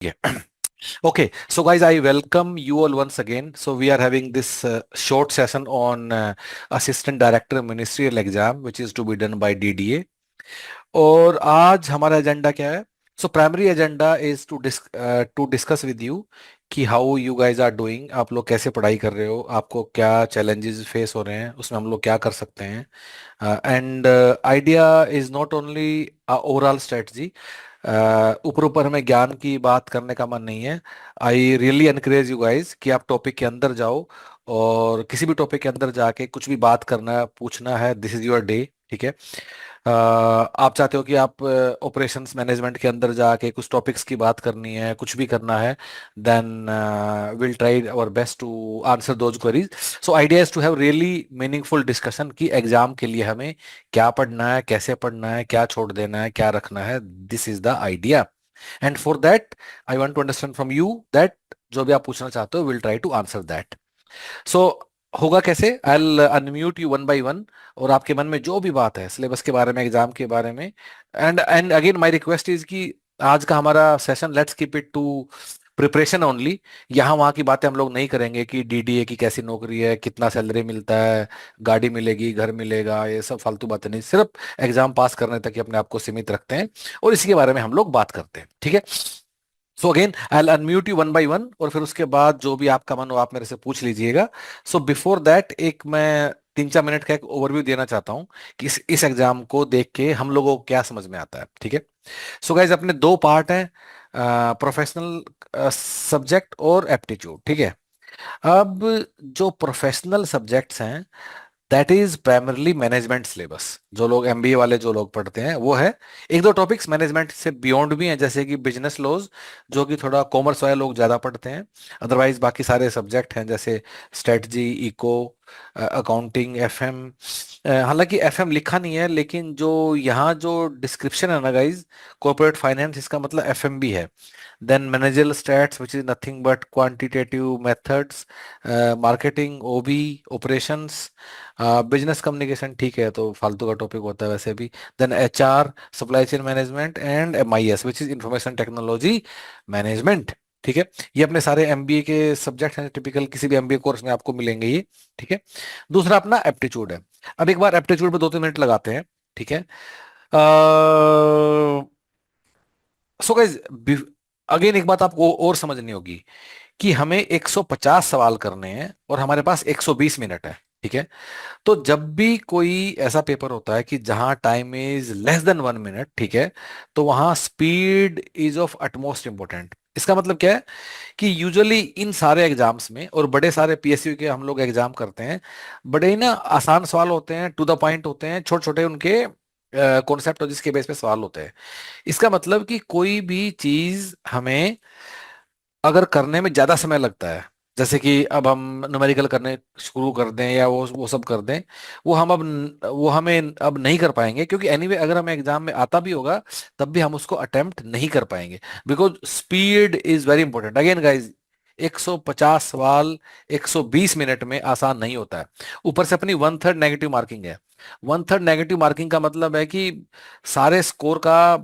Yeah. Okay, so guys, I welcome you all once again. So we are having this short session on Assistant Director Ministerial Exam, which is to be done by DDA. और आज हमारा agenda क्या है? So primary agenda is to discuss with you कि how you guys are doing, आप लोग कैसे पढ़ाई कर रहे हो, आपको क्या चैलेंजेस फेस हो रहे हैं, उसमें हम लोग क्या कर सकते हैं. And idea is not only overall strategy. ऊपर ऊपर हमें ज्ञान की बात करने का मन नहीं है. I really encourage you guys कि आप टॉपिक के अंदर जाओ और किसी भी टॉपिक के अंदर जाके कुछ भी बात करना है, पूछना है. This is your day. ठीक है. आप चाहते हो कि आप ऑपरेशंस मैनेजमेंट के अंदर जाके कुछ टॉपिक्स की बात करनी है, कुछ भी करना है, then will try our best to answer those queries. So idea is to have really meaningful discussion कि एग्जाम के लिए हमें क्या पढ़ना है, कैसे पढ़ना है, क्या छोड़ देना है, क्या रखना है. This is the idea. And for that I want to understand from you that जो भी आप पूछना चाहते हो, will try to answer that. So होगा कैसे? I unmute you one by one, और आपके मन में जो भी बात है सिलेबस के बारे में, एग्जाम के बारे में, and again my request is कि आज का हमारा session let's keep it to preparation only. यहाँ वहाँ की बातें हम लोग नहीं करेंगे कि डीडीए की कैसी नौकरी है, कितना सैलरी मिलता है, गाड़ी मिलेगी, घर मिलेगा, ये सब फालतू बातें नहीं. सिर्फ एग्जाम पास करने तक ही अपने आप को सीमित रखते हैं और इसी के बारे में हम लोग बात करते हैं. ठीक है. So again I unmute you one by one, और फिर उसके बाद जो भी आपका मन हो आप मेरे से पूछ लीजिएगा. सो बिफोर दैट एक मैं 3-4 मिनट का एक ओवरव्यू देना चाहता हूँ कि इस एग्जाम को देख के हम लोगों को क्या समझ में आता है. ठीक है. सो गाइज, अपने दो पार्ट हैं, प्रोफेशनल सब्जेक्ट और एप्टीट्यूड. ठीक है. अब जो प्रोफेशनल सब्जेक्ट्स हैं, that is primarily management syllabus. जो लोग एमबीए वाले जो लोग पढ़ते हैं वो है. एक दो टॉपिक्स मैनेजमेंट से बियॉन्ड भी हैं, जैसे कि बिजनेस लॉज, जो कि थोड़ा कॉमर्स वाले लोग ज्यादा पढ़ते हैं. अदरवाइज बाकी सारे सब्जेक्ट हैं, जैसे स्ट्रेटजी, इको, अकाउंटिंग, एफएम. हालांकि एफएम लिखा नहीं है, लेकिन जो यहाँ जो डिस्क्रिप्शन है ना गाइज, कॉर्पोरेट फाइनेंस, इसका मतलब एफएम भी है. Then managerial stats, which is nothing but quantitative methods. Marketing, OB, operations, business communication. ठीक है, तो फालतू का टॉपिक होता है वैसे भी. Then HR, supply chain management, and MIS, which is information technology management. ठीक है. ये अपने सारे एमबीए के सब्जेक्ट हैं, टिपिकल किसी भी एमबीए कोर्स में आपको मिलेंगे ये. ठीक है. दूसरा अपना एप्टीट्यूड है. अब एक बार एप्टीट्यूड पे 2-3 मिनट लगाते हैं. ठीक है. सो गाइस, अगेन एक बात आपको और समझनी होगी कि हमें 150 सवाल करने हैं और हमारे पास 120 मिनट है. ठीक है. तो जब भी कोई ऐसा पेपर होता है कि जहां time is less than 1 minute, ठीक है, तो वहां speed is of utmost important. इसका मतलब क्या है कि यूजुअली इन सारे एग्जाम्स में, और बड़े सारे पीएसयू के हम लोग एग्जाम करते हैं, बड़े ही ना आसान सवाल होते हैं, टू द पॉइंट होते हैं, छोटे छोटे उनके कॉन्सेप्ट और जिसके बेस पे सवाल होते हैं. इसका मतलब कि कोई भी चीज हमें अगर करने में ज्यादा समय लगता है, जैसे कि अब हम न्यूमेरिकल करने शुरू कर दें या वो सब कर दें, वो हमें अब नहीं कर पाएंगे, क्योंकि एनीवे अगर हमें एग्जाम में आता भी होगा तब भी हम उसको अटेम्प्ट नहीं कर पाएंगे. Because speed is very important. Again guys, 150 सवाल 120 मिनट में आसान नहीं होता है. ऊपर से अपनी 1/3 नेगेटिव मार्किंग है. 1/3 नेगेटिव मार्किंग का मतलब है कि सारे स्कोर का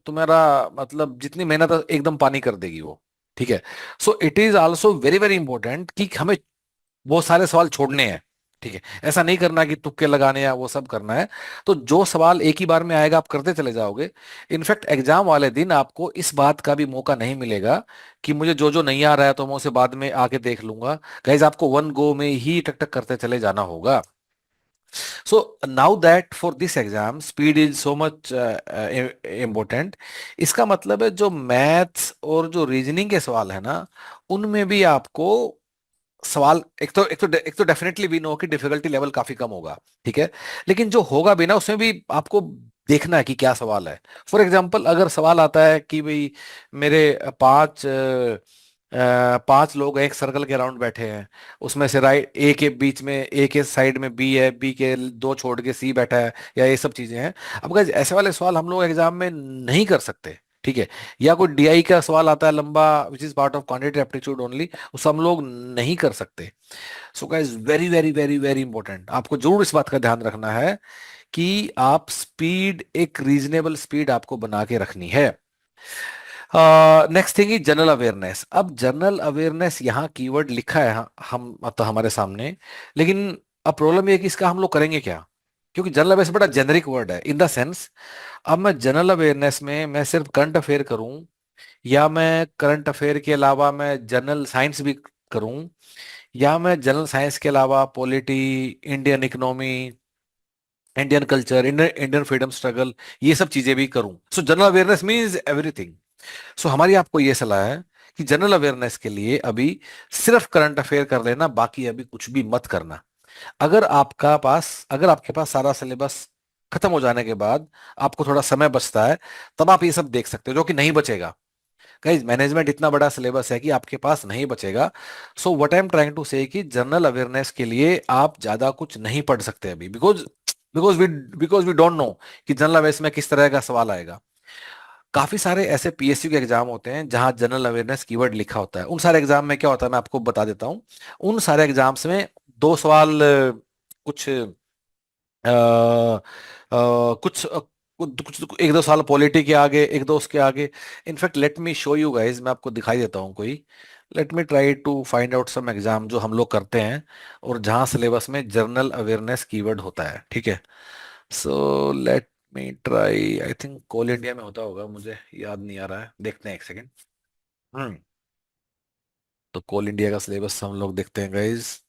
तुम्हारा मतलब जितनी मेहनत है, एकदम पानी कर देगी वो. ठीक है. So it is also very very important कि हमें वो सारे सवाल छोड़ने हैं. ठीक है. ऐसा नहीं करना कि तुक्के लगाने या वो सब करना है. तो जो सवाल एक ही बार में आएगा आप करते चले जाओगे. इनफैक्ट एग्जाम वाले दिन आपको इस बात का भी मौका नहीं मिलेगा कि मुझे जो जो नहीं आ रहा है तो मैं उसे बाद में आके देख लूंगा. गाइज, आपको वन गो में ही टक टक करते चले जाना होगा. So now that for this exam speed is so much important. इसका मतलब है जो मैथ्स और जो रीजनिंग के सवाल है ना, उनमें भी आपको सवाल एक तो डेफिनेटली भी नो कि डिफिकल्टी लेवल काफी कम होगा. ठीक है. लेकिन जो होगा भी ना, उसमें भी आपको देखना है कि क्या सवाल है. फॉर एग्जाम्पल, अगर सवाल आता है कि भाई मेरे पांच लोग एक सर्कल के अराउंड बैठे हैं, उसमें से राइट ए के बीच में, ए के साइड में बी है, बी के दो छोड़ के सी बैठा है, या ये सब चीजें हैं. अब guys, ऐसे वाले सवाल हम लोग एग्जाम में नहीं कर सकते. ठीक है. या कोई डीआई का सवाल आता है लंबा, which is part of quantitative aptitude only, उसे हम लोग नहीं कर सकते. So guys, very very very very important, आपको जरूर इस बात का ध्यान रखना है कि आप स्पीड, एक रीजनेबल स्पीड आपको बना के रखनी है. Next thing is general awareness. अब जनरल अवेयरनेस यहाँ कीवर्ड लिखा है हम मतलब हमारे सामने, लेकिन अब प्रॉब्लम ये है कि इसका हम लोग करेंगे क्या, क्योंकि जनरल अवेयरनेस बड़ा जेनरिक वर्ड है इन द सेंस। अब मैं जनरल अवेयरनेस में मैं सिर्फ करंट अफेयर करूं, या मैं करंट अफेयर के अलावा मैं जनरल साइंस भी करूं, या मैं जनरल साइंस के अलावा polity, Indian economy, Indian culture, Indian freedom struggle, ये सब चीजें भी करूं। So general awareness means everything. So हमारी आपको ये सलाह है कि जनरल अवेयरनेस के लिए अभी सिर्फ करंट अफेयर कर लेना, बाकी अभी कुछ भी मत करना। अगर आपके पास सारा सिलेबस खत्म हो जाने के बाद आपको थोड़ा समय बचता है, तब आप ये सब देख सकते हो, जो कि नहीं बचेगा। गाइस, मैनेजमेंट इतना बड़ा सिलेबस है कि आपके पास नहीं बचेगा। So what I am trying to say कि जनरल अवेयरनेस के लिए आप ज्यादा कुछ नहीं पढ़ सकते अभी, because because we don't know कि जनरल अवेयरनेस में किस तरह का सवाल आएगा। काफी सारे ऐसे पीएसयू के एग्जाम होते हैं जहां जनरल अवेयरनेस कीवर्ड लिखा होता है। उन सारे एग्जाम में क्या होता है मैं आपको बता देता हूँ। उन सारे एग्जाम्स में दो सवाल कुछ कुछ कुछ एक दो साल पॉलिटी के आगे, एक दो उसके आगे। In fact let me show you guys, मैं आपको दिखाई देता हूँ कोई। Let me try to find out some exam जो हम लोग करते हैं और जहां सिलेबस में जनरल अवेयरनेस कीवर्ड होता है, ठीक है। So let me try, I think Coal India में होता होगा, मुझे याद नहीं आ रहा है, देखते हैं एक सेकेंड। हम्म तो कोल इंडिया का सिलेबस हम लोग देखते हैं गाइज।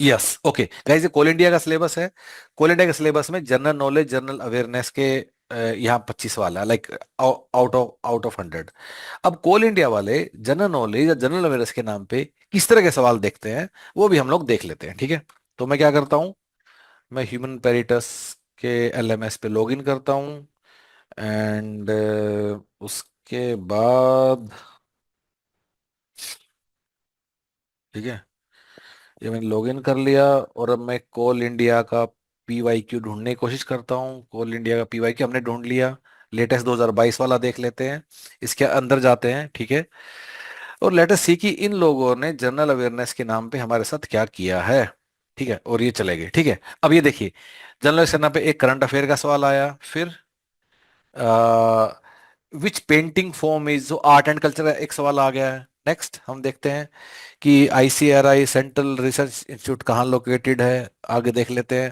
यस, ओके गाइस, ये कोल इंडिया का सिलेबस है। कोल इंडिया के सिलेबस में जनरल नॉलेज, जनरल अवेयरनेस के यहाँ 25 सवाल है, लाइक आउट ऑफ 100। अब कोल इंडिया वाले जनरल नॉलेज या जनरल अवेयरनेस के नाम पे किस तरह के सवाल देखते हैं, वो भी हम लोग देख लेते हैं, ठीक है। तो मैं क्या करता हूँ, मैं ह्यूमन पेरिटस के एलएमएस पे लॉगिन करता हूँ, एंड उसके बाद, ठीक है, ये मैंने लॉगिन कर लिया और अब मैं कोल इंडिया का पीवाईक्यू ढूंढने की कोशिश करता हूँ। कोल इंडिया का पीवाईक्यू हमने ढूंढ लिया। लेटेस्ट 2022 वाला देख लेते हैं, इसके अंदर जाते हैं, ठीक है। और लेटेस्ट सी कि इन लोगों ने जनरल अवेयरनेस के नाम पे हमारे साथ क्या किया है, ठीक है। और ये चले गए, ठीक है। अब ये देखिए, जनरल के नाम पे एक करंट अफेयर का सवाल आया, फिर विच पेंटिंग फॉर्म इज, जो आर्ट एंड कल्चर का एक सवाल आ गया है। नेक्स्ट हम देखते हैं कि आईसीआरआई सेंट्रल रिसर्च इंस्टीट्यूट कहाँ लोकेटेड है, आगे देख लेते हैं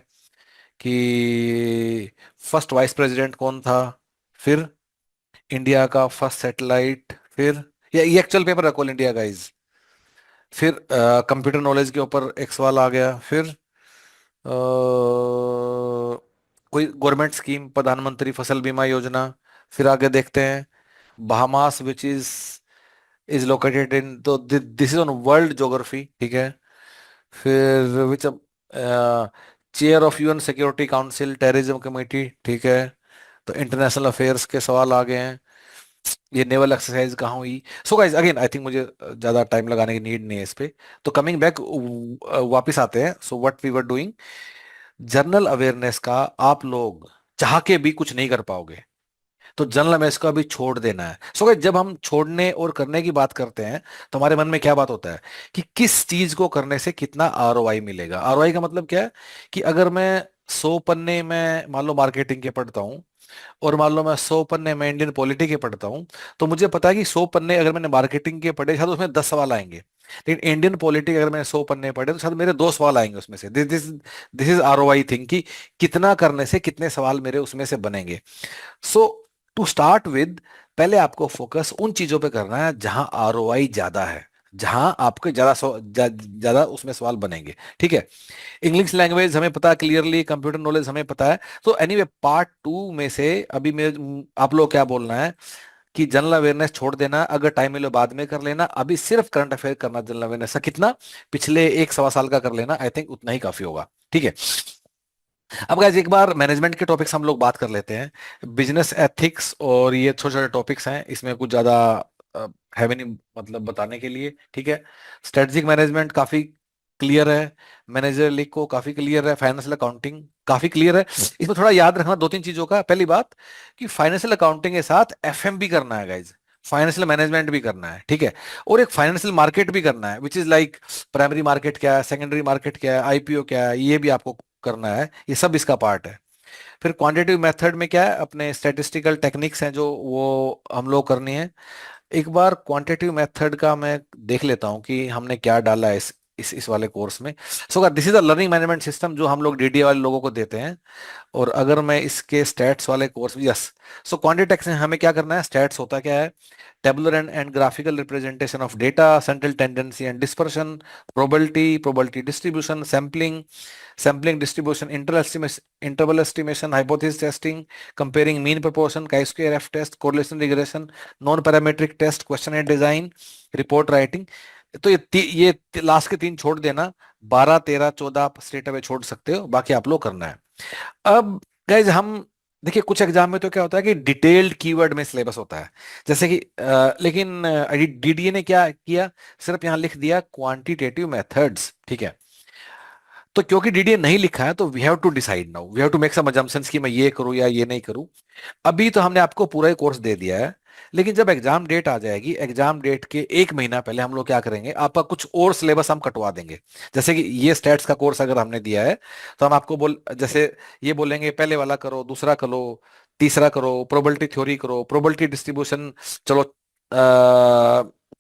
कि फर्स्ट वाइस प्रेसिडेंट कौन था, फिर इंडिया का फर्स्ट सैटेलाइट, फिर ये एक्चुअल पेपर है कॉल इंडिया गाइज। फिर कंप्यूटर नॉलेज के ऊपर एक सवाल आ गया, फिर कोई गवर्नमेंट स्कीम, प्रधानमंत्री फसल बीमा योजना। फिर आगे देखते हैं Bahamas which is located in, तो this is on world geography, ठीक है। फिर which chair of UN security council terrorism committee, ठीक है। तो इंटरनेशनल अफेयर्स के सवाल आ गए हैं। ये नेवल एक्सरसाइज कहाँ हुई। So guys again I think मुझे ज्यादा टाइम लगाने की नीड नहीं है इस पे। तो कमिंग बैक, वापिस आते हैं। So what we were doing, general awareness का आप लोग चाह के भी कुछ नहीं कर पाओगे, तो जनरल अवेयरनेस को अभी छोड़ देना है। सो गाइस, जब हम छोड़ने और करने की बात करते हैं तो हमारे मन में क्या बात होता है कि किस चीज को करने से कितना आरओआई मिलेगा। आरओआई का मतलब क्या है कि अगर मैं 100 पन्ने में मान लो मार्केटिंग के पढ़ता हूँ, और मान लो मैं 100 पन्ने में इंडियन पॉलिटी के पढ़ता हूँ, तो मुझे पता है कि 100 पन्ने अगर मैंने मार्केटिंग के पढ़े शायद उसमें 10 सवाल आएंगे। लेकिन इंडियन पॉलिटी अगर मैंने 100 पन्ने पढ़े तो शायद मेरे 2 सवाल आएंगे उसमें से। This this this is ROI thing कि कितना करने से कितने सवाल मेरे उसमें से बनेंगे। सो टू स्टार्ट विद, पहले आपको फोकस उन चीजों पे करना है जहां आरओआई ज्यादा है, जहां आपके ज्यादा उसमें सवाल बनेंगे, ठीक है। इंग्लिश लैंग्वेज हमें पता है क्लियरली, कंप्यूटर नॉलेज हमें पता है। तो एनीवे पार्ट 2 में से अभी मेरे आप लोग क्या बोलना है कि जनरल अवेयरनेस छोड़ देना, अगर टाइम मिले बाद में कर लेना, अभी सिर्फ करंट अफेयर करना जनरल अवेयरनेस का। कितना, पिछले 1 सवा साल का कर लेना, आई थिंक उतना ही काफी होगा, ठीक है। अब गाइस एक बार मैनेजमेंट के टॉपिक्स हम लोग बात कर लेते हैं। बिजनेस एथिक्स और ये छोटे छोटे टॉपिक्स हैं, इसमें कुछ ज्यादा है भी नहीं मतलब बताने के लिए, ठीक है। स्ट्रेटेजिक मैनेजमेंट काफी क्लियर है, मैनेजर लीग को काफी क्लियर है, फाइनेंशियल अकाउंटिंग काफी क्लियर है। इसमें थोड़ा याद रखना 2-3 चीजों का। पहली बात कि फाइनेंशियल अकाउंटिंग के साथ एफएम भी करना है गाइज, फाइनेंशियल मैनेजमेंट भी करना है, ठीक है। और एक फाइनेंशियल मार्केट भी करना है, which is like primary market क्या है, सेकेंडरी मार्केट क्या है, आईपीओ क्या है, ये भी आपको करना है। ये सब इसका पार्ट है। फिर क्वांटिटेटिव मेथड में क्या है, अपने स्टैटिस्टिकल टेक्निक्स हैं जो वो हम लोग करनी है। एक बार क्वांटिटेटिव मेथड का मैं देख लेता हूँ कि हमने क्या डाला है इस वाले कोर्स में। सो this is a learning management system जो हम लोग डीडीए वाले लोगों को देते हैं। और अगर मैं इसके स्टैट्स वाले कोर्स, यस, सो क्वांटिटेक्स में हमें क्या करना है, स्टैट्स होता क्या है, tabular and graphical representation of data, central tendency and dispersion, probability distribution, sampling distribution, interval estimation, hypothesis testing, comparing mean proportion, chi-square F test, correlation regression, non-parametric test, questionnaire design, report writing। तो ये last के तीन छोड़ देना, 12 13 14 आप straight away छोड़ सकते हो, बाकी आप लोग करना है। अब गाइज हम देखिए, कुछ एग्जाम में तो क्या होता है कि डिटेल्ड कीवर्ड में सिलेबस होता है, जैसे कि लेकिन डीडीए ने क्या किया, सिर्फ यहां लिख दिया क्वांटिटेटिव मेथड्स, ठीक है। तो क्योंकि डीडीए नहीं लिखा है तो we have to decide now, we have to make some assumptions कि मैं ये करूं या ये नहीं करूं। अभी तो हमने आपको पूरा ही कोर्स दे दिया है, लेकिन जब एग्जाम डेट आ जाएगी, एग्जाम डेट के एक महीना पहले हम लोग क्या करेंगे, आपका कुछ और सिलेबस हम कटवा देंगे। जैसे कि ये स्टैट्स का कोर्स अगर हमने दिया है, तो हम आपको जैसे ये बोलेंगे पहले वाला करो, दूसरा करो, तीसरा करो, प्रोबेबिलिटी थ्योरी करो, प्रोबेबिलिटी डिस्ट्रीब्यूशन, चलो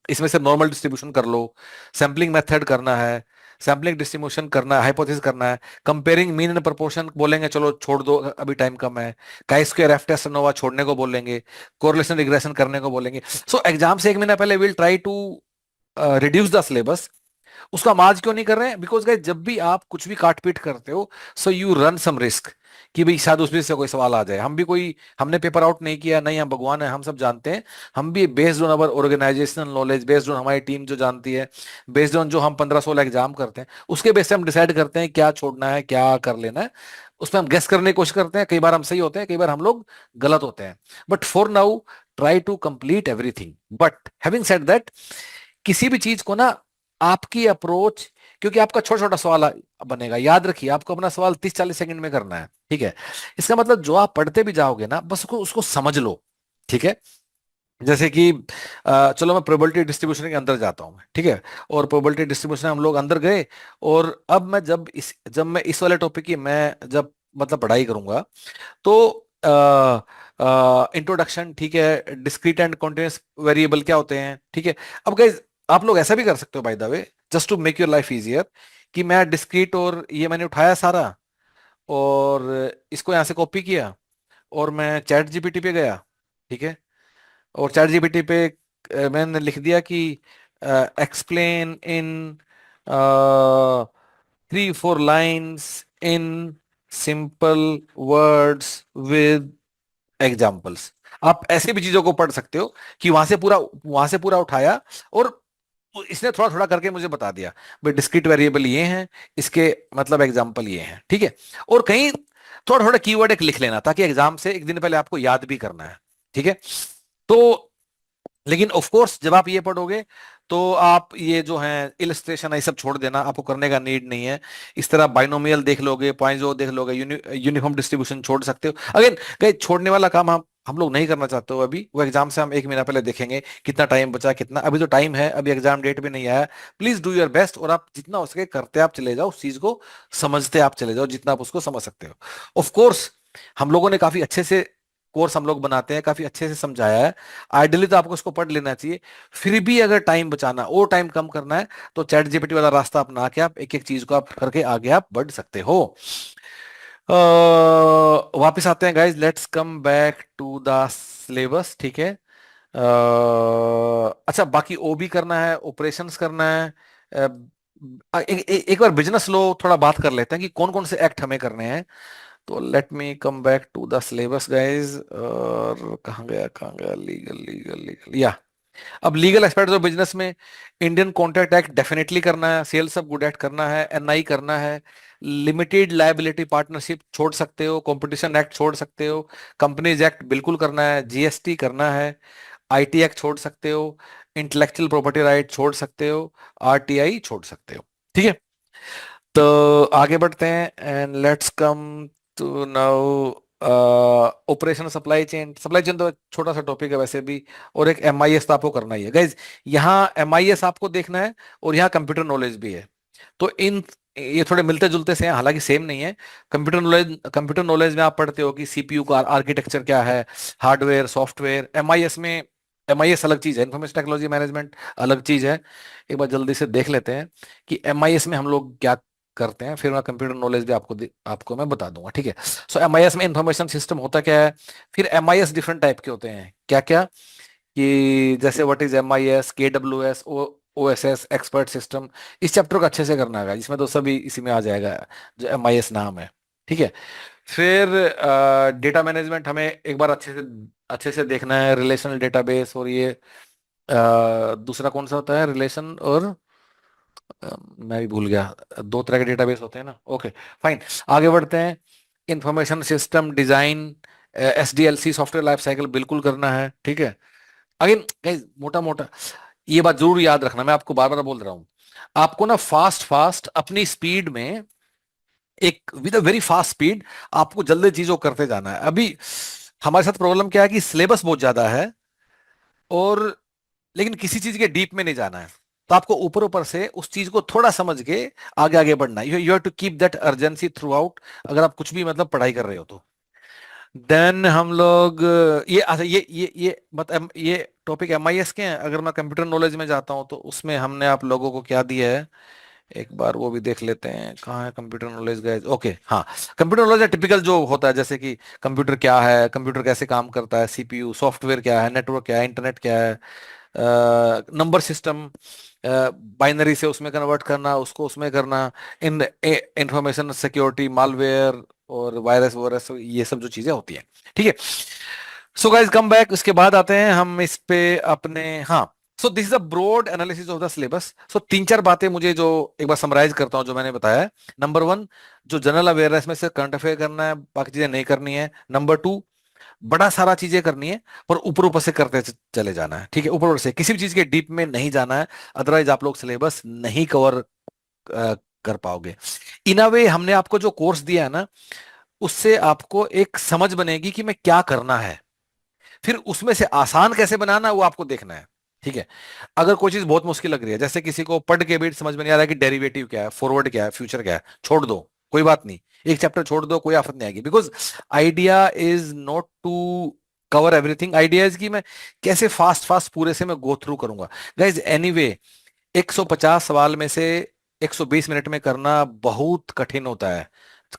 इसमें से नॉर्मल डिस्ट्रीब्यूशन कर लो, सैम्पलिंग मेथड करना है, सैम्पलिंग डिस्ट्रीब्यूशन करना है, हाइपोथेसिस करना है, कंपेयरिंग मीन एंड प्रोपोर्शन बोलेंगे, चलो छोड़ दो अभी टाइम कम है, काई स्क्वायर एफ टेस्ट नोवा छोड़ने को बोलेंगे, कोरिलेशन रिग्रेशन करने को बोलेंगे। सो एग्जाम से एक महीना पहले will try to reduce the syllabus. उसका हम आज क्यों नहीं कर रहे हैं, बिकॉज गाइस जब भी आप कुछ भी काट पीट करते हो, so you run some risk कि भाई शायद उसमें से कोई सवाल आ जाए। हम भी कोई, हमने पेपर आउट नहीं किया, नहीं हम भगवान है, हम सब जानते हैं। हम भी based on our organisational knowledge, based on हमारी टीम जो जानती है, बेस्ड ऑन जो हम 15-16 एग्जाम करते हैं, उसके बेस से हम डिसाइड करते हैं क्या छोड़ना है, क्या कर लेना है। उसमें हम गेस करने की कोशिश करते हैं, कई बार हम सही होते हैं, कई बार हम लोग गलत होते हैं। But for now try to complete everything. But having said that, किसी भी चीज को ना, आपकी अप्रोच, क्योंकि आपका छोटा छोटा सवाल बनेगा, याद रखिए आपको अपना सवाल 30-40 सेकंड में करना है, ठीक है। इसका मतलब जो आप पढ़ते भी जाओगे ना, बस उसको समझ लो, ठीक है। जैसे कि चलो मैं प्रोबेबिलिटी डिस्ट्रीब्यूशन के अंदर जाता हूँ, ठीक है। और प्रोबेबिलिटी डिस्ट्रीब्यूशन हम लोग अंदर गए, और अब मैं जब मैं इस वाले टॉपिक की मैं जब मतलब पढ़ाई करूंगा, तो इंट्रोडक्शन, ठीक है, डिस्क्रीट एंड कॉन्टिन्यूअस वेरिएबल क्या होते हैं, ठीक है। अब गाइस आप लोग ऐसा भी कर सकते हो, by the way, just to make your life easier, कि मैं डिस्क्रीट और ये मैंने उठाया सारा, और इसको यहाँ से कॉपी किया, और मैं चैट जीपीटी पे गया, ठीक है। और चैट जीपीटी पे मैंने लिख दिया कि explain in 3-4 lines in simple words with examples. आप ऐसे भी चीजों को पढ़ सकते हो कि वहां से पूरा उठाया, और इसने थोड़ा थोड़ा करके मुझे बता दिया भाई डिस्क्रीट वेरिएबल ये हैं, इसके मतलब एग्जाम्पल ये हैं, ठीक है। और कहीं थोड़ा थोड़ा कीवर्ड एक लिख लेना, ताकि एग्जाम से एक दिन पहले आपको याद भी करना है, ठीक है। तो लेकिन ऑफ कोर्स जब आप ये पढ़ोगे, तो आप ये जो है इलस्ट्रेशन ये सब छोड़ देना, आपको करने का नीड नहीं है। इस तरह बाइनोमियल देख लोगे, पॉइंजो देख लोगे, यूनिफॉर्म डिस्ट्रीब्यूशन छोड़ सकते हो। अगेन कहीं छोड़ने वाला काम हम लोग नहीं करना चाहते हो अभी, वो एग्जाम से हम एक महीना पहले देखेंगे कितना टाइम बचा, कितना अभी तो टाइम है, अभी एग्जाम डेट भी नहीं आया। प्लीज डू योर बेस्ट, और आप जितना हो सके करते आप चले जाओ, उस चीज को समझते आप चले जाओ जितना आप उसको समझ सकते हो। ऑफ कोर्स हम लोगों ने काफी अच्छे से कोर्स हम लोग बनाते हैं, काफी अच्छे से समझाया है। आइडियली तो आपको उसको पढ़ लेना चाहिए। फिर भी अगर टाइम बचाना और टाइम कम करना है, तो चैट जीपीटी वाला रास्ता अपना के आप एक एक चीज को आप करके आगे आप बढ़ सकते हो। वापिस आते हैं guys, let's come back to the syllabus, ठीक है। अच्छा, बाकी ओ भी करना है, ऑपरेशंस करना है। एक बार बिजनेस लो थोड़ा बात कर लेते हैं कि कौन कौन से एक्ट हमें करने हैं। तो let me come back to the syllabus guys, और कहाँ गया लीगल लीगल लीगल, या अब लीगल एस्पेक्ट ऑफ बिजनेस में इंडियन कॉन्ट्रैक्ट एक्ट डेफिनेटली करना है, सेल्स ऑफ गुड एक्ट करना है, एनआई करना है, लिमिटेड लायबिलिटी पार्टनरशिप छोड़ सकते हो, कंपटीशन एक्ट छोड़ सकते हो, कंपनीज एक्ट बिल्कुल करना है, जीएसटी करना है, आईटी एक्ट छोड़ सकते हो, इंटेलेक्चुअल प्रॉपर्टी राइट छोड़ सकते हो, आरटीआई छोड़ सकते हो, ठीक है। तो आगे बढ़ते हैं, and let's come to now operation supply chain तो छोटा सा टॉपिक है वैसे भी। और एक एमआईएस तो आपको करना ही है गाइज। यहाँ एमआईएस आपको देखना है, और यहाँ कंप्यूटर नॉलेज भी है। तो इन ये थोड़े मिलते जुलते से हैं, हालांकि सेम नहीं है। कंप्यूटर नॉलेज में आप पढ़ते हो कि सीपीयू का आर्किटेक्चर क्या है, हार्डवेयर सॉफ्टवेयर। एमआईएस में, एमआईएस अलग चीज है, इंफॉर्मेशन टेक्नोलॉजी मैनेजमेंट अलग चीज है। एक बार जल्दी से देख लेते हैं कि एमआईएस में हम लोग क्या करते हैं, फिर मैं कंप्यूटर नॉलेज भी आपको मैं बता दूंगा, ठीक है। सो एमआईएस में इंफॉर्मेशन सिस्टम होता क्या है, फिर एमआईएस डिफरेंट टाइप के होते हैं क्या क्या, कि जैसे what is M I S, K W S, O S S, expert system. इस चैप्टर को अच्छे से करना है, इसमें तो सभी इसी में आ जाएगा जो एम आई एस नाम है, ठीक है। फिर डेटा मैनेजमेंट हमें एक बार अच्छे से देखना है, रिलेशनल डेटाबेस। और ये दूसरा कौन सा होता है, रिलेशन और मैं भी भूल गया, दो तरह के डेटाबेस होते हैं ना, ओके फाइन। आगे बढ़ते हैं, information system design, S D L C, software life cycle बिल्कुल करना है, ठीक है। अगेन मोटा मोटा ये बात जरूर याद रखना, मैं आपको बार बार बोल रहा हूं, आपको ना फास्ट फास्ट अपनी स्पीड में, एक with a very fast speed आपको जल्दी चीजों को करते जाना है। अभी हमारे साथ प्रॉब्लम क्या है कि सिलेबस बहुत ज्यादा है, और लेकिन किसी चीज के डीप में नहीं जाना है। तो आपको ऊपर ऊपर से उस चीज को थोड़ा समझ के आगे आगे बढ़ना है। You have to keep that urgency throughout, अगर आप कुछ भी मतलब पढ़ाई कर रहे हो तो। देन हम लोग ये अच्छा, ये मतलब ये टॉपिक एमआईएस के हैं। अगर मैं कंप्यूटर नॉलेज में जाता हूँ तो उसमें हमने आप लोगों को क्या दिया है, एक बार वो भी देख लेते हैं, कहाँ है कंप्यूटर नॉलेज गाइस। ओके हाँ, कंप्यूटर नॉलेज टिपिकल जो होता है, जैसे कि कंप्यूटर क्या है, कंप्यूटर कैसे काम करता है, सीपीयू, सॉफ्टवेयर क्या है, नेटवर्क क्या है, इंटरनेट क्या है, नंबर सिस्टम, बाइनरी से उसमें कन्वर्ट करना, उसको उसमें करना, इन इंफॉर्मेशन सिक्योरिटी, मालवेयर और वायरस वायरस, ये सब जो चीजें होती हैं, ठीक है। सो गाइस कम बैक, उसके बाद आते हैं हम इस पे अपने, हाँ। So this is a broad analysis of the syllabus. So तीन चार बातें मुझे जो, एक बार समराइज करता हूँ जो मैंने बताया है। नंबर वन, जो जनरल अवेयरनेस में से करंट अफेयर करना है, बाकी चीजें नहीं करनी है। नंबर टू, बड़ा सारा चीजें करनी है पर ऊपर ऊपर से करते चले जाना है, ठीक है, ऊपर ऊपर से किसी भी चीज के डीप में नहीं जाना है, अदरवाइज आप लोग सिलेबस नहीं कवर कर पाओगे। इन अ वे हमने आपको जो कोर्स दिया है ना, उससे आपको एक समझ बनेगी कि मैं क्या करना है, फिर उसमें से आसान कैसे बनाना वो आपको देखना है, ठीक है। अगर कोई चीज बहुत मुश्किल लग रही है, जैसे किसी को पढ़ के भी समझ में नहीं आ रहा है कि डेरिवेटिव क्या है, फॉरवर्ड क्या है, फ्यूचर क्या है, छोड़ दो, कोई बात नहीं, एक चैप्टर छोड़ दो, कोई आफत नहीं आएगी। Because idea is not to cover everything, idea is कि मैं कैसे फास्ट फास्ट पूरे से मैं गो थ्रू करूंगा। गाइज एनीवे 150 सवाल में से 120 मिनट में करना बहुत कठिन होता है,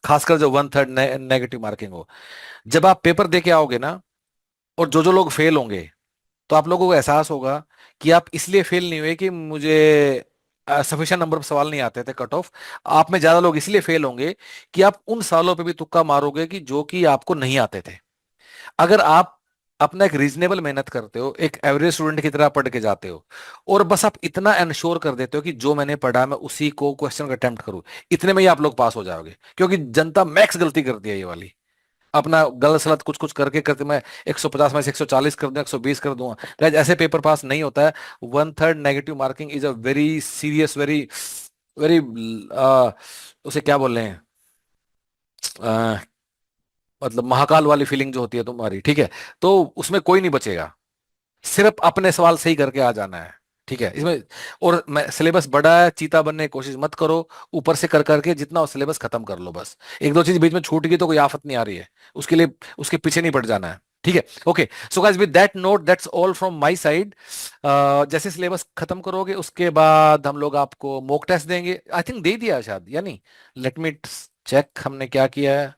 खासकर जो वन थर्ड नेगेटिव मार्किंग हो। जब आप पेपर दे के आओगे ना, और जो लोग फेल होंगे, तो आप लोगों को एहसास होगा कि आप इसलिए फेल नहीं हुए कि मुझे सफिशिएंट नंबर ऑफ सवाल नहीं आते थे, कट ऑफ। आप में ज्यादा लोग इसलिए फेल होंगे कि आप उन सालों पे भी तुक्का मारोगे कि जो कि आपको नहीं आते थे। अगर आप अपना एक रीजनेबल मेहनत करते हो, एक एवरेज स्टूडेंट की तरह पढ़ के जाते हो, और बस आप इतना एंश्योर कर देते हो कि जो मैंने पढ़ा मैं उसी को क्वेश्चन का अटेम्प्ट करूं, इतने में ही आप लोग पास हो जाओगे। क्योंकि जनता मैक्स गलती करती है ये वाली, अपना गलत सलत कुछ कुछ करके करके मैं 150 में से 140 कर दूंगा, 120 कर दूंगा। गाइस ऐसे पेपर पास नहीं होता है। One third negative marking is a very serious, very very, उसे क्या बोल रहे हैं, अ, मतलब महाकाल वाली फीलिंग जो होती है तुम्हारी, ठीक है। तो उसमें कोई नहीं बचेगा, सिर्फ अपने सवाल सही करके आ जाना है, ठीक है इसमें। और मैं सिलेबस बड़ा है, चीता बनने की कोशिश मत करो, ऊपर से कर करके जितना हो सिलेबस खत्म कर लो बस। एक दो चीज बीच में छूट गई तो कोई आफत नहीं आ रही है, उसके लिए उसके पीछे नहीं पड़ जाना है, ठीक है। Okay, so guys with that note that's all from my side. जैसे सिलेबस खत्म करोगे उसके बाद हम लोग आपको मॉक टेस्ट देंगे, आई थिंक दे दिया शायद या नहीं, लेट मी चेक हमने क्या किया है।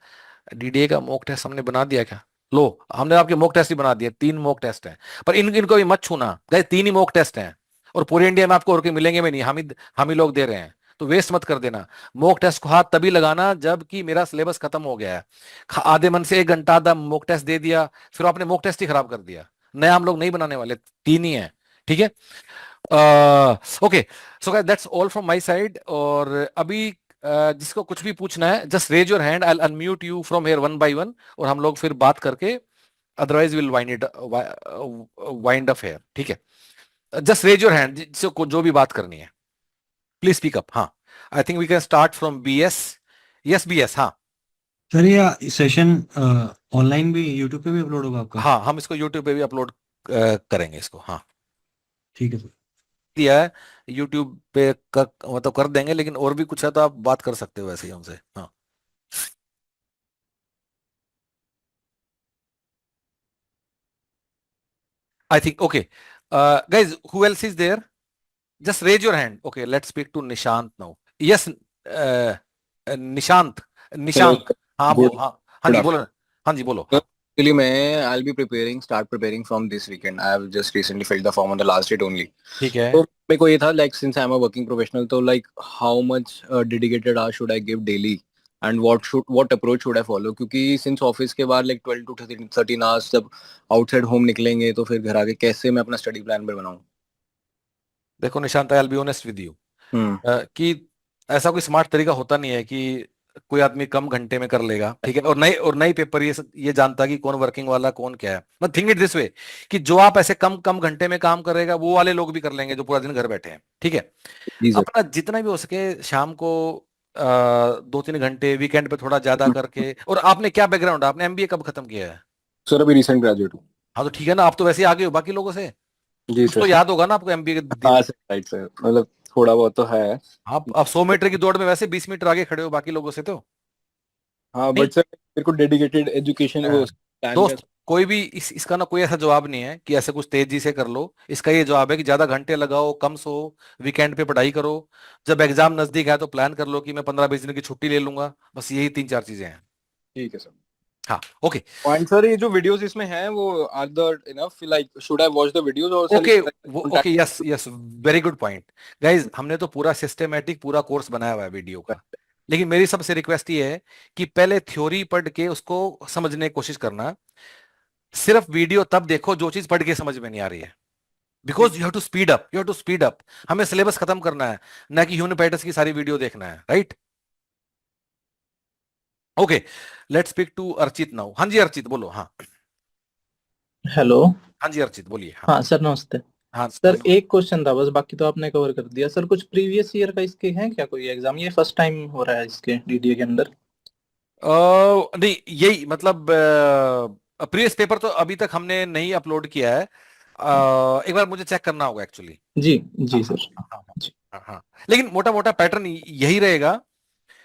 डीडीए का मॉक टेस्ट हमने बना दिया क्या, लो हमने आपके मॉक टेस्ट ही बना दिए, 3 मॉक टेस्ट हैं। पर इनको भी मत छूना गाइस, 3 ही मॉक टेस्ट हैं, और पूरे इंडिया में आपको और कोई मिलेंगे भी नहीं, हम ही लोग दे रहे हैं, तो वेस्ट मत कर देना। मॉक टेस्ट को हाथ तभी लगाना जब कि मेरा सिलेबस खत्म हो गया है। आधे मन से 1 घंटा आधा मॉक टेस्ट दे दिया, फिर आपने मॉक टेस्ट ही खराब कर दिया। नया हम लोग नहीं बनाने वाले, 3 ही है, ठीक है। Okay, so guys that's all from my side. और अभी जिसको कुछ भी पूछना है just raise your hand, I unmute you from here one by one, और हम लोग फिर बात करके otherwise will wind up here, ठीक है। जस्ट रेज योर हैंड, जिसको जो भी बात करनी है, प्लीज स्पीक अप। हाँ, I think we can start from BS. Yes BS, हाँ। सर ये सेशन ऑनलाइन भी यूट्यूब पे भी अपलोड होगा आपका? हाँ हम इसको यूट्यूब पे भी अपलोड करेंगे इसको, हाँ। ठीक है सर। दिया है यूट्यूब पे मतलब कर देंगे, लेकिन और भी कुछ है तो आप बात कर सकते हो वैसे ही हमसे। हाँ, I think okay. Guys, who else is there? Just raise your hand. Okay, let's speak to Nishant now. Yes, Nishant, Hello, Nishank. हाँ good हाँ हाँ good जी afternoon. बोलो। हाँ जी बोलो। Sir, हाँ, actually, मैं I'll be start preparing from this weekend. I have just recently filled the form on the last date only. ठीक है। तो मेरे को ये था like since I'm a working professional, तो like how much dedicated hours should I give daily and what approach should I follow? क्योंकि since office के बाद like 12 to 13 hours जब outside home निकलेंगे तो फिर घर आके कैसे मैं अपना study plan पे बनाऊँ? देखो Nishant, I will be honest with you hmm. कि ऐसा कोई स्मार्ट तरीका होता नहीं है कि कोई आदमी कम घंटे में कर लेगा, ठीक है। और नई पेपर ये जानता कि कौन वर्किंग वाला कौन क्या है। मैं थिंक इट दिस वे कि जो आप ऐसे कम कम घंटे में काम करेगा वो वाले लोग भी कर लेंगे जो पूरा दिन घर बैठे हैं, ठीक है। जी सर. अपना जितना भी हो सके शाम को 2-3 घंटे, वीकेंड पे थोड़ा ज्यादा करके। और आपने क्या बैकग्राउंड, आपने एमबीए कब खत्म किया है? सर अभी रिसेंट ग्रेजुएट हूँ. हाँ तो ठीक है ना, आप तो वैसे ही आगे हो बाकी लोगों से। जी कुछ तो सर. याद होगा ना आपको एमबीए के दिन। हाँ सर, राइट सर, मतलब थोड़ा बहुत तो है. आप 100 मीटर की दौड़ में वैसे 20 मीटर आगे खड़े हो बाकी लोगों से तो। हाँ नहीं, बट सर मेरे को डेडिकेटेड एजुकेशन वो प्लान का. दोस्त, कोई भी इसका ना कोई ऐसा जवाब नहीं है कि ऐसे कुछ तेजी से कर लो। इसका ये जवाब है कि ज्यादा घंटे लगाओ, कम सो, वीकेंड पे पढ़ाई करो। जब एग्जाम नजदीक है तो प्लान कर लो कि मैं 15-20 दिन की छुट्टी ले लूंगा। बस यही 3-4 चीजें हैं। ठीक है सर. हाँ, ओके। पॉइंट सर, ये जो वीडियोस इसमें हैं वो are the enough, like should I watch the videos और सर ओके, इसका वो okay, contact. Yes yes, very good point. Guys, हमने तो पूरा सिस्टमेटिक पूरा कोर्स बनाया हुआ है वीडियो का। लेकिन मेरी सबसे रिक्वेस्ट ये है कि पहले थ्योरी पढ़ के उसको समझने की कोशिश करना। सिर्फ वीडियो तब देखो जो चीज पढ़ के समझ में नहीं आ रही है। Because you have to speed up, you have to speed up. हमें सिलेबस खत्म करना है, ना कि ह्यूमन पैटर्स की सारी वीडियो देखना है, right? Okay, let's speak to Archit now. हाँ जी अर्चित बोलो। हाँ, हेलो। हाँ जी अर्चित बोलिए। हाँ हाँ सर, नमस्ते। हाँ। सर एक क्वेश्चन था बस, बाकी तो आपने कवर कर दिया। सर कुछ प्रीवियस ईयर का इसके हैं क्या कोई एग्जाम? ये फर्स्ट टाइम हो रहा है इसके डीडीए के अंदर? नहीं, यही मतलब प्रीवियस पेपर तो अभी तक हमने नहीं अपलोड किया है। एक बार मुझे चेक करना होगा एक्चुअली। जी हाँ जी सर। हाँ हाँ जी। हाँ हाँ। लेकिन मोटा मोटा पैटर्न यही रहेगा।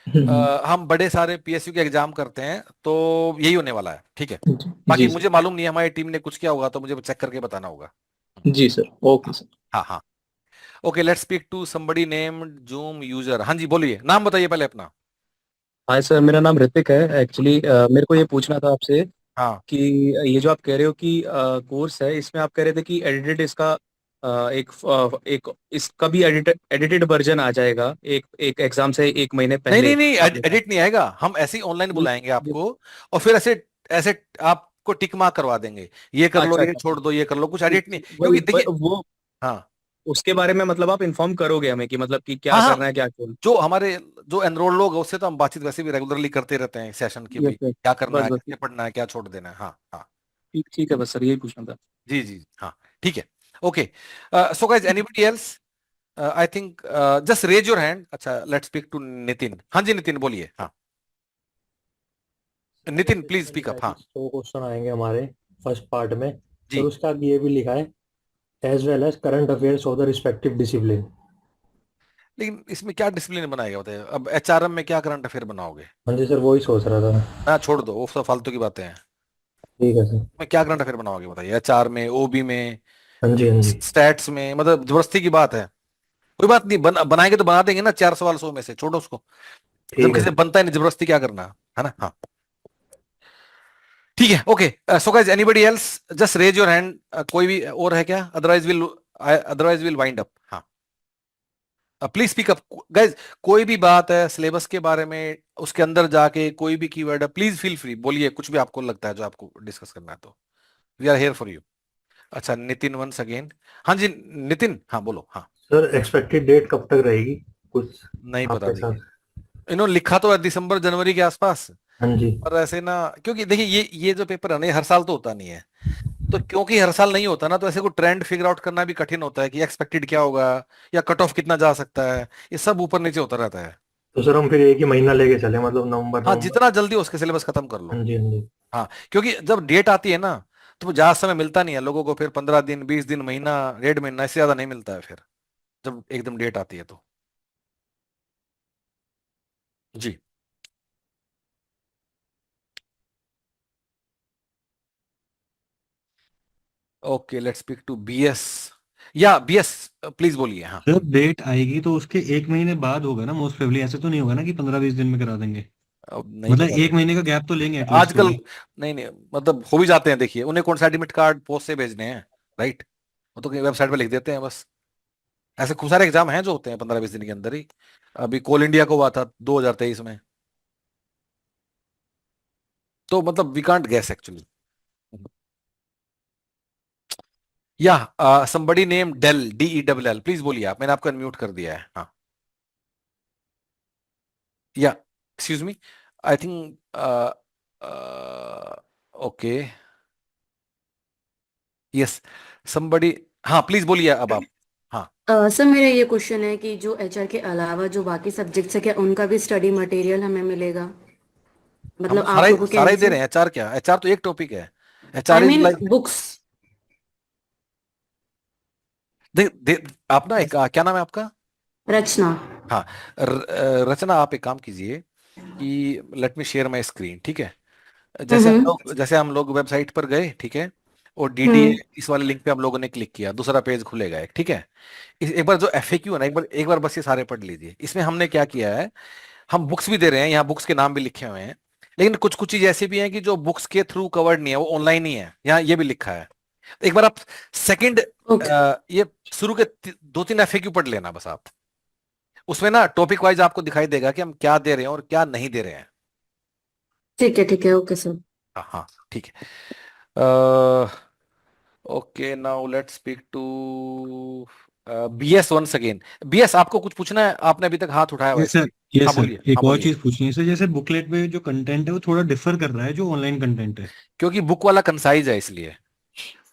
हम्म, हम बड़े सारे पीएसयू के एग्जाम करते हैं तो यही होने वाला है, ठीक है। जी बाकी जी सर। मुझे मालूम नहीं है, हमारी टीम ने कुछ किया होगा तो मुझे चेक करके बताना होगा। जी सर, ओके हाँ सर। हाँ हाँ। Okay, let's speak to somebody named zoom user. हाँ जी बोलिए, नाम बताइए पहले अपना। हाय सर, मेरा नाम ऋतिक है एक्चुअली। मेरे को ये पूछना था आपसे हाँ, कि ये जो आप कह रहे हो कि कोर्स है, इसमें आप कह रहे थे कि एडिटेड इसका एक इसका भी एडिटेड वर्जन आ जाएगा एक एक एग्जाम से एक महीने नहीं पहले, नहीं नहीं, आपने कहा। एडिट नहीं आएगा। हम ऐसे ही ऑनलाइन ये- बुलाएंगे ये- आपको और फिर ऐसे ऐसे आपको टिक मार्क करवा देंगे, ये कर लो, अच्छा ये अच्छा। छोड़ दो, ये कर लो, कुछ ठीक एडिट नहीं, ठीक, क्योंकि देखिए। वो हाँ उसके बारे में मतलब आप इन्फॉर्म करोगे हमें कि मतलब कि क्या हाँ हाँ, करना है क्या क्यों। जो हमारे जो एनरोल लोग हैं उससे तो हम बातचीत वैसे भी रेगुलरली करते रहते हैं सेशन की यस भी, यस। क्या करना बस है, बस, कैसे पढ़ना है, क्या छोड़ देना है। हाँ हाँ, ठीक ठीक है, बस सर यही पूछना था। जी जी हाँ, ठीक है। Okay, so guys, anybody else? I think just raise your hand. अच्छा, लेट्स स्पीक टू नितिन। हाँ जी नितिन बोलिए। हाँ, सर नितिन जैसे प्लीज इसमें स्पीक लिखा है अप। कि हाँ 100 क्वेश्चन आएंगे हमारे फर्स्ट पार्ट में। सर जी। उसका आगे ये भी लिखा है as well as current affairs of the respective discipline. लेकिन इसमें क्या डिसिप्लिन बनाएगा बताइए? अब एचआरएम में क्या करंट अफेयर बनाओगे? हाँ जी सर, वही सोच रहा था। ना छोड़ दो, वो सब फालतू की बातें हैं। ठीक है सर। मैं क्या करंट अफेयर बनाओगे बताइए? एचआर में, ओबी में, हाँ जी हाँ जी। स्टैट्स में, मतलब जबरदस्ती की बात है। कोई बात नहीं, बनाएंगे तो बना देंगे ना, 4 सवाल 100 में से, छोड़ो उसको। जब ठीक है किसी से सर। बनता है नहीं, जबरदस्ती क्या करना है ना। हाँ, ठीक है। Okay, so guys, anybody else? Just raise your hand. कोई भी और है क्या? Otherwise will wind up. हाँ, प्लीज स्पीक अप गाइज। कोई भी बात है सिलेबस के बारे में, उसके अंदर जाके कोई भी कीवर्ड है, प्लीज फील फ्री, बोलिए कुछ भी आपको लगता है जो आपको डिस्कस करना है तो। We are here for you. अच्छा, नितिन वंस अगेन। हाँ जी नितिन, हाँ बोलो। हाँ, सर एक्सपेक्टेड डेट कब तक रहेगी कुछ नहीं पता आपके देखिए, साथ? इन्होंने लिखा तो है दिसंबर जनवरी के आसपास। हाँ जी। पर ऐसे ना, क्योंकि देखिए ये जो पेपर है ना, ये हर साल तो होता नहीं है। तो क्योंकि हर साल नहीं होता ना, तो ऐसे को ट्रेंड फिगर आउट करना भी कठिन होता है कि एक्सपेक्टेड क्या होगा, या कट ऑफ कितना जा सकता है। ये सब ऊपर नीचे होता रहता है। तो सर हम फिर एक ही महीना लेके चले, मतलब नवंबर हाँ, नवंबर। जितना जल्दी हो उसके सिलेबस खत्म कर लो। हाँ जी हाँ जी। हाँ, क्योंकि जब डेट आती है ना, तो वो ज्यादा समय मिलता नहीं है लोगों को, फिर 15 दिन, 20 दिन, महीना, 1.5 महीना, इससे ज्यादा नहीं मिलता है फिर। जब एकदम डेट आती है तो। जी। Okay, let's speak to BS. या बीएस, प्लीज बोलिए। हाँ। जब डेट आएगी तो उसके एक महीने बाद होगा ना मोस्ट प्रोबेबली, ऐसे तो नहीं होगा ना कि 15-20 दिन में करा देंगे। अब नहीं मतलब करा एक देंगे महीने का गैप तो लेंगे एटलीस्ट आजकल। वो। नहीं नहीं, मतलब हो भी जाते हैं, देखिए उन्हें कौन सा एडमिट कार्ड पोस्ट से भेजने हैं, राइट? वो तो वेबसाइट पे लिख देते हैं बस। ऐसे खूब सारे एग्जाम हैं जो होते हैं 15-20 दिन के अंदर ही। अभी कोल इंडिया को हुआ था 2023 में। तो मतलब वी कांट गेस एक्चुअली। या somebody name Dell, DELL, please बोलिए आप, मैंने आपको अनम्यूट कर दिया है। हाँ। या एक्सक्यूज मी, आई थिंक ओके, यस somebody। हाँ प्लीज बोलिए अब आप। हाँ, सर मेरा ये क्वेश्चन है कि जो एचआर के अलावा जो बाकी सब्जेक्ट्स है क्या उनका भी स्टडी मटेरियल हमें मिलेगा, हम मतलब तो आप लोगों के सारा एंड ही दे से? रहे हैं। एचआर क्या, एचआर तो एक टॉपिक है। I HR is mean like, books. देख देख आप ना, एक क्या नाम है आपका? रचना। हाँ, रचना, आप एक काम कीजिए कि let me share my screen, ठीक है? हम्म। जैसे हम लोग वेबसाइट पर गए, ठीक है, और डीडीए हम्म। इस वाले लिंक पे हम लोगों ने क्लिक किया, दूसरा पेज खुलेगा एक, ठीक है? एक बार जो एफएक्यू है ना, एक बार बस ये सारे पढ़ लीजिए। इसमें हमने क्या किया है, हम बुक्स भी दे रहे हैं, यहाँ बुक्स के नाम भी लिखे हुए हैं, लेकिन कुछ कुछ चीज ऐसी भी हैं कि जो बुक्स के थ्रू कवर्ड नहीं है, वो ऑनलाइन ही है, यहाँ ये भी लिखा है। तो एक बार आप सेकंड, ओके। ये शुरू के 2-3 एफएक्यू पढ़ लेना बस आप। उसमें ना टॉपिक वाइज आपको दिखाई देगा कि हम क्या दे रहे हैं और क्या नहीं दे रहे हैं। ठीक है, ओके सर। हाँ हाँ, ठीक है। Okay, now let's speak to B S once again. B S, आपको कुछ पूछना है? आपने अभी तक हाथ उठाया हुआ है यस सर, इसलिए। यस हाँ सर, बोलिए, हाँ एक और बोलिए। चीज पूछनी है सर। जैसे बुकलेट में जो कंटेंट है वो थोड़ा डिफर कर रहा है जो ऑनलाइन कंटेंट है, क्योंकि बुक वाला कंसाइज है इसलिए।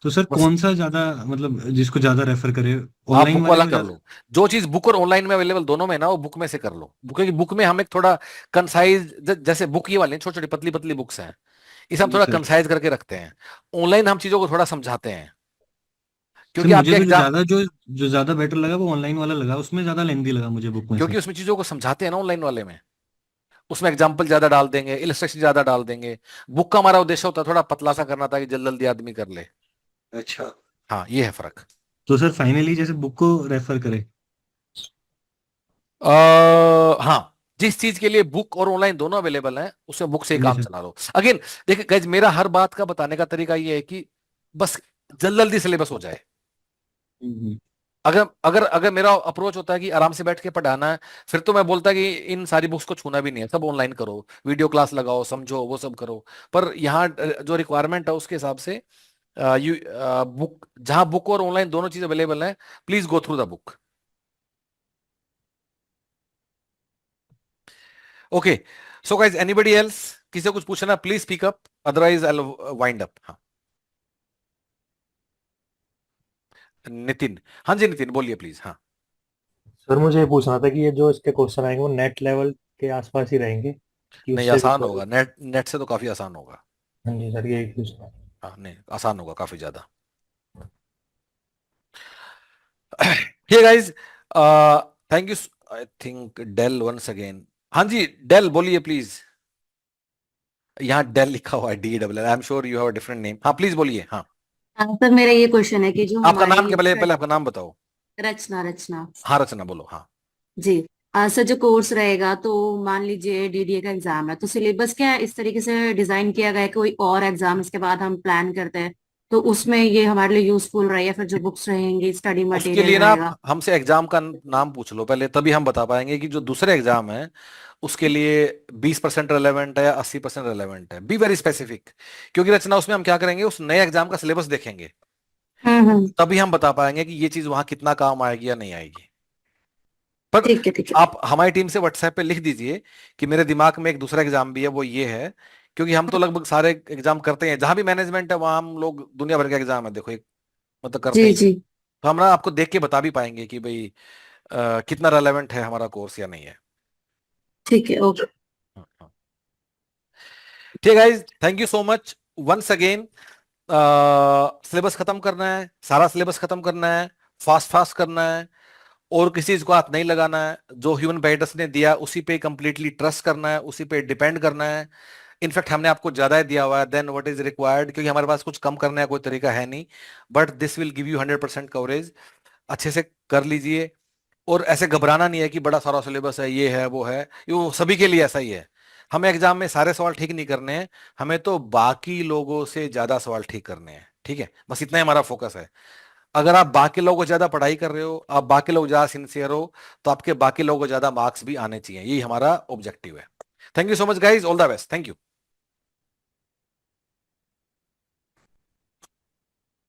तो सर बस कौन सा ज्यादा, मतलब जिसको ज्यादा रेफर करे, आप ऑनलाइन बुक वाले वाला को कर ज्यादा? लो। जो चीज बुक और ऑनलाइन में अवेलेबल दोनों में है ना, वो बुक में से कर लो। क्योंकि बुक में हम एक थोड़ा कंसाइज, जैसे बुक ये वाले छोटी छोटी पतली पतली बुक्स हैं, इसे हम जी थोड़ा सर। कंसाइज करके रखते हैं। ऑनलाइन हम चीजों को थोड़ा समझाते हैं, सर क्योंकि मुझे आपके तो एग्जाम, जो ज्यादा बेटर लगा वो ऑनलाइन वाला लगा, उसमें ज्यादा लेंदी लगा मुझे बुक में से। क्योंकि उसमें चीजों को समझाते हैं ना ऑनलाइन वाले में। उसमें एग्जाम्पल ज्यादा डाल देंगे, इलस्ट्रेशन ज्यादा डाल देंगे। बुक का हमारा उद्देश्य होता है थोड़ा पतला सा करना था कि जल्दी जल्दी आदमी कर ले। अच्छा। हाँ, ये है फर्क। तो सर फाइनली जैसे बुक को रेफर करे। हाँ, जिस चीज के लिए बुक और ऑनलाइन दोनों अवेलेबल हैं, उसमें बुक से ही जी काम सर। चला लो। अगेन देखिए गाइस, मेरा हर बात का बताने का तरीका ये है कि बस जल्दी जल्दी सिलेबस हो जाए। हम्म। अगर अगर अगर मेरा अप्रोच होता है कि आराम से बैठ के पढ़ाना है, फिर तो मैं बोलता कि इन सारी बुक्स को छूना भी नहीं है, सब ऑनलाइन करो, वीडियो क्लास लगाओ, समझो, वो सब करो। पर यहाँ जो रिक्वायरमेंट है उसके हिसाब से, यू बुक, जहां बुक और ऑनलाइन दोनों चीज अवेलेबल है, please go through the book. Okay, so guys, anybody else, किसी को कुछ पूछना please speak up, otherwise I wind up. हाँ, नितिन। हाँ जी नितिन, बोलिए प्लीज। हाँ, सर मुझे ये पूछना था कि ये जो इसके क्वेश्चन आएंगे वो नेट लेवल के आसपास ही रहेंगे कि नहीं उससे भी आसान कोई? होगा, नेट नेट से तो काफी आसान होगा। हाँ जी सर, यही पूछना है। हाँ, नहीं आसान होगा काफी ज्यादा। Hey guys, thank you. I think Dell once again. हाँ जी डेल, बोलिए प्लीज। यहाँ डेल लिखा हुआ है, DELL, I am sure you have a different name. हाँ प्लीज बोलिए। हाँ, सर मेरा ये क्वेश्चन है कि जो आपका नाम हमारी क्या, पहले पहले आपका नाम बताओ। रचना रचना। हाँ रचना, बोलो। हाँ, जी। सर जो कोर्स रहेगा तो मान लीजिए डीडीए का एग्जाम है तो सिलेबस क्या है इस तरीके से डिजाइन किया गया है कि कोई और एग्जाम इसके बाद हम प्लान करते हैं तो उसमें ये हमारे लिए यूजफुल रहे या फिर जो बुक्स रहेंगी स्टडी उसके मटेरियल लिए ना आप रहेगा? हमसे एग्जाम का नाम पूछ लो पहले, तभी हम बता पाएंगे कि जो दूसरे एग्जाम है उसके लिए 20% रेलेवेंट है या 80% रेलेवेंट है। Be very specific. क्योंकि रचना, उसमें हम क्या करेंगे, उस नए एग्जाम का सिलेबस देखेंगे, हम्म। तभी हम बता पाएंगे कि ये चीज वहां कितना काम आएगी या नहीं आएगी। पर ठीक है, ठीक है। आप हमारी टीम से व्हाट्सएप पे लिख दीजिए कि मेरे दिमाग में एक दूसरा एग्जाम भी है, वो ये है। क्योंकि हम तो लगभग सारे एग्जाम करते हैं, जहां भी मैनेजमेंट है वहां हम लोग दुनिया भर के एग्जाम है, देखो एक, मतलब करते जी हैं। जी। तो हम ना आपको देख के बता भी पाएंगे कि भाई कितना रेलेवेंट है हमारा कोर्स या नहीं है। ठीक है, ओके। हाँ, हाँ। ठीक है guys, thank you so much once again. Syllabus खत्म करना है, सारा सिलेबस खत्म करना है, फास्ट फास्ट करना है। और किसी चीज को हाथ नहीं लगाना है, जो ह्यूमन बाइटस ने दिया उसी पे कंप्लीटली ट्रस्ट करना है, उसी पे डिपेंड करना है। इनफैक्ट हमने आपको ज्यादा ही दिया हुआ है देन व्हाट इज रिक्वायर्ड, क्योंकि हमारे पास कुछ कम करने का कोई तरीका है नहीं, but this will give you 100% coverage. अच्छे से कर लीजिए, और ऐसे घबराना नहीं है कि बड़ा सारा सिलेबस है, ये है वो है, ये सभी के लिए ऐसा ही है। हमें एग्जाम में सारे सवाल ठीक नहीं करने हैं, हमें तो बाकी लोगों से ज्यादा सवाल ठीक करने हैं, ठीक है, बस इतना ही हमारा फोकस है। अगर आप बाकी लोगों को ज्यादा पढ़ाई कर रहे हो, आप बाकी लोग ज्यादा सिंसियर हो, तो आपके बाकी लोगों को ज्यादा मार्क्स भी आने चाहिए, यही हमारा ऑब्जेक्टिव है। Thank you so much guys, all the best, thank you.